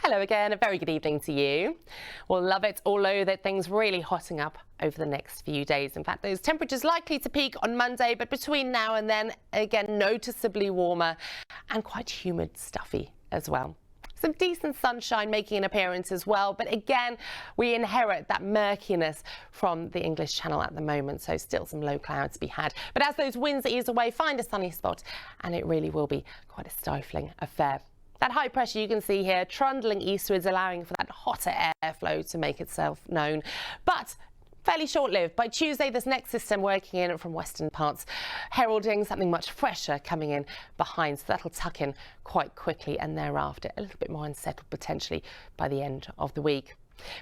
Hello again, a very good evening to you. We'll love it all over, things really hotting up over the next few days. In fact, those temperatures likely to peak on Monday, but between now and then, again, noticeably warmer and quite humid, stuffy as well. Some decent sunshine making an appearance as well, but again, we inherit that murkiness from the English Channel at the moment, so still some low clouds to be had. But as those winds ease away, find a sunny spot, and it really will be quite a stifling affair. That high pressure you can see here trundling eastwards, allowing for that hotter airflow to make itself known. But fairly short-lived. By Tuesday, this next system working in from western parts, heralding something much fresher coming in behind. So that'll tuck in quite quickly, and thereafter a little bit more unsettled potentially by the end of the week.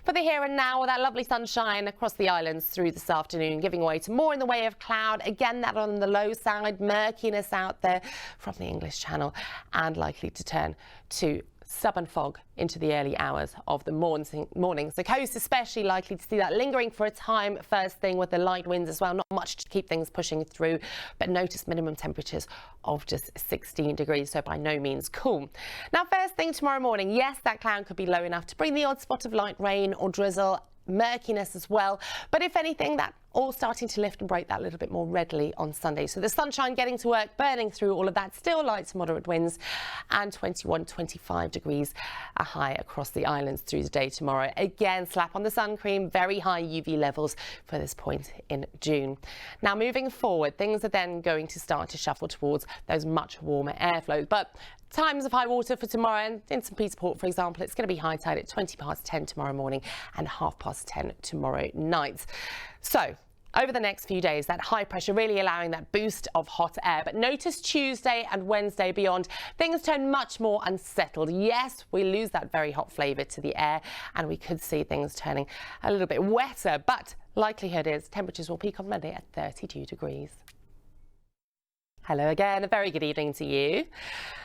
For the here and now, with that lovely sunshine across the islands through this afternoon, giving way to more in the way of cloud. Again, that on the low side, murkiness out there from the English Channel, and likely to turn to stubborn fog into the early hours of the morning. The coast especially likely to see that lingering for a time first thing, with the light winds as well. Not much to keep things pushing through, but notice minimum temperatures of just 16 degrees, so by no means cool. Now, first thing tomorrow morning, yes, that cloud could be low enough to bring the odd spot of light rain or drizzle, murkiness as well, but if anything, that all starting to lift and break that little bit more readily on Sunday. So the sunshine getting to work, burning through all of that, still light to moderate winds, and 21-25 degrees a high across the islands through the day tomorrow. Again, slap on the sun cream, very high UV levels for this point in June. Now, moving forward, things are then going to start to shuffle towards those much warmer airflows, but times of high water for tomorrow, and in St Peter's Port, for example, it's going to be high tide at 10 tomorrow morning and 10 tomorrow night. So over the next few days, that high pressure really allowing that boost of hot air. But notice Tuesday and Wednesday beyond, things turn much more unsettled. Yes, we lose that very hot flavour to the air, and we could see things turning a little bit wetter, but likelihood is temperatures will peak on Monday at 32 degrees. Hello again, a very good evening to you.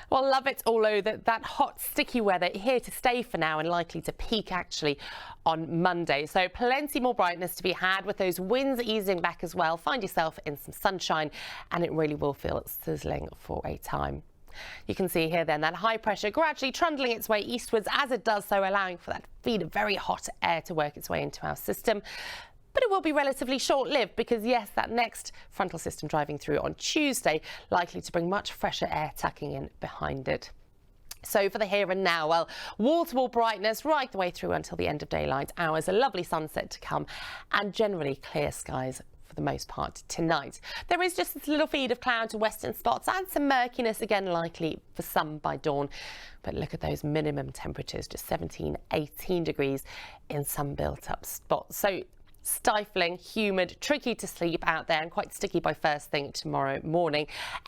Well, love it all over, that hot, sticky weather here to stay for now, and likely to peak actually on Monday. So plenty more brightness to be had, with those winds easing back as well. Find yourself in some sunshine, and it really will feel sizzling for a time. You can see here then that high pressure gradually trundling its way eastwards as it does so, allowing for that feed of very hot air to work its way into our system. But it will be relatively short-lived, because yes, that next frontal system driving through on Tuesday likely to bring much fresher air tucking in behind it. So for the here and now, well, wall-to-wall brightness right the way through until the end of daylight hours, a lovely sunset to come, and generally clear skies for the most part tonight. There is just this little feed of cloud to western spots, and some murkiness again likely for some by dawn. But look at those minimum temperatures, just 17, 18 degrees in some built-up spots. So stifling, humid, tricky to sleep out there, and quite sticky by first thing tomorrow morning.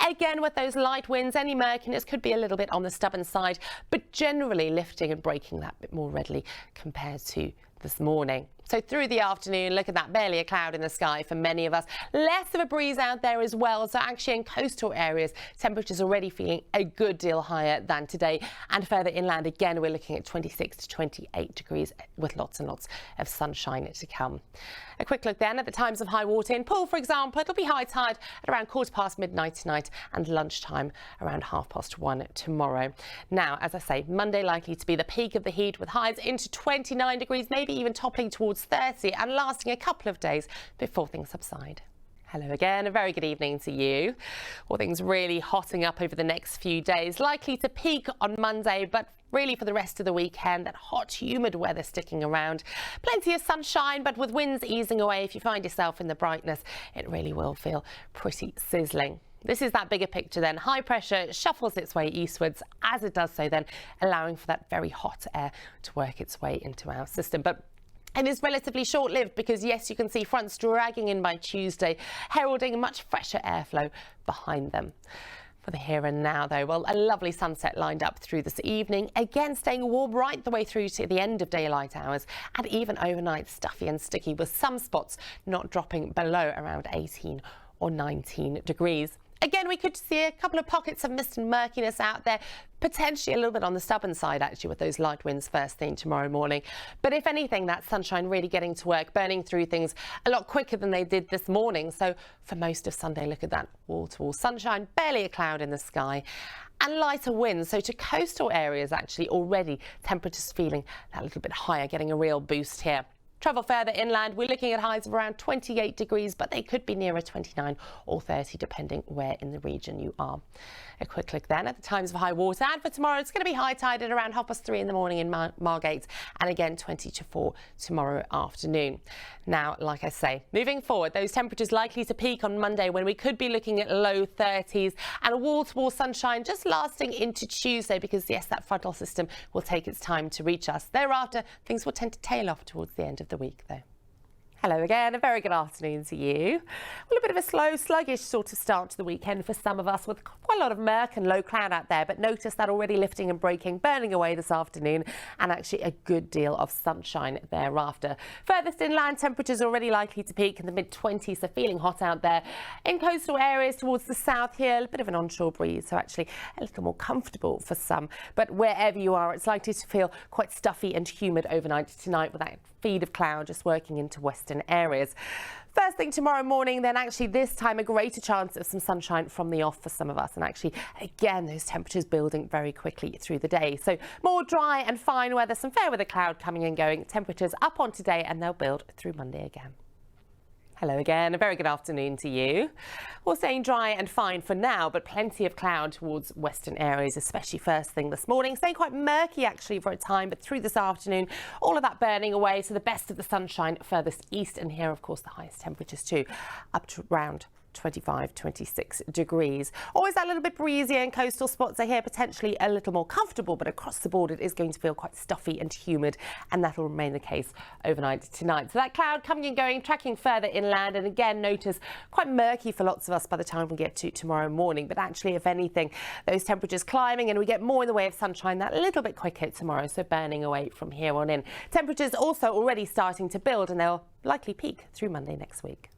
Again, with those light winds, any murkiness could be a little bit on the stubborn side, but generally lifting and breaking that bit more readily compared to this morning. So through the afternoon, look at that, barely a cloud in the sky for many of us. Less of a breeze out there as well. So actually in coastal areas, temperatures already feeling a good deal higher than today. And further inland, again, we're looking at 26 to 28 degrees with lots and lots of sunshine to come. A quick look then at the times of high water in Poole, for example. It'll be high tide at around midnight tonight, and lunchtime around 1:30 tomorrow. Now, as I say, Monday likely to be the peak of the heat, with highs into 29 degrees, maybe even topping towards 30, and lasting a couple of days before things subside. Hello again, a very good evening to you. Well, things really hotting up over the next few days, likely to peak on Monday, but really for the rest of the weekend, that hot, humid weather sticking around. Plenty of sunshine, but with winds easing away, if you find yourself in the brightness, it really will feel pretty sizzling. This is that bigger picture then. High pressure shuffles its way eastwards as it does so then, allowing for that very hot air to work its way into our system. But it is relatively short-lived, because yes, you can see fronts dragging in by Tuesday, heralding a much fresher airflow behind them. For the here and now though, well, a lovely sunset lined up through this evening, again staying warm right the way through to the end of daylight hours, and even overnight stuffy and sticky, with some spots not dropping below around 18 or 19 degrees. Again, we could see a couple of pockets of mist and murkiness out there, potentially a little bit on the stubborn side actually with those light winds first thing tomorrow morning. But if anything, that sunshine really getting to work, burning through things a lot quicker than they did this morning. So for most of Sunday, look at that wall-to-wall sunshine, barely a cloud in the sky. And lighter winds, so to coastal areas actually already temperatures feeling that little bit higher, getting a real boost here. Travel further inland, we're looking at highs of around 28 degrees, but they could be nearer 29 or 30 depending where in the region you are. A quick look then at the times of high water, and for tomorrow it's going to be high tide at around 3:30 in the morning in Margate, and again 20 to 4 tomorrow afternoon. Now, like I say, moving forward, those temperatures likely to peak on Monday when we could be looking at low 30s and a wall-to-wall sunshine just lasting into Tuesday because, yes, that frontal system will take its time to reach us. Thereafter, things will tend to tail off towards the end of the week, though. Hello again, a very good afternoon to you. Well, a bit of a slow, sluggish sort of start to the weekend for some of us with quite a lot of murk and low cloud out there, but notice that already lifting and breaking, burning away this afternoon, and actually a good deal of sunshine thereafter. Furthest inland, temperatures already likely to peak in the mid-20s, so feeling hot out there. In coastal areas towards the south here, a bit of an onshore breeze, so actually a little more comfortable for some. But wherever you are, it's likely to feel quite stuffy and humid overnight tonight with that feed of cloud just working into western areas. First thing tomorrow morning, then actually this time a greater chance of some sunshine from the off for some of us, and actually again those temperatures building very quickly through the day. So more dry and fine weather, some fair weather cloud coming and going, temperatures up on today, and they'll build through Monday again. Hello again, a very good afternoon to you. We're staying dry and fine for now, but plenty of cloud towards western areas, especially first thing this morning. Staying quite murky actually for a time, but through this afternoon, all of that burning away. So the best of the sunshine furthest east, and here, of course, the highest temperatures too, up to around 25, 26 degrees. Always that little bit breezier, and coastal spots are here potentially a little more comfortable, but across the board it is going to feel quite stuffy and humid, and that will remain the case overnight tonight. So that cloud coming and going, tracking further inland, and again notice quite murky for lots of us by the time we get to tomorrow morning. But actually, if anything, those temperatures climbing and we get more in the way of sunshine that little bit quicker tomorrow, so burning away from here on in. Temperatures also already starting to build, and they'll likely peak through Monday next week.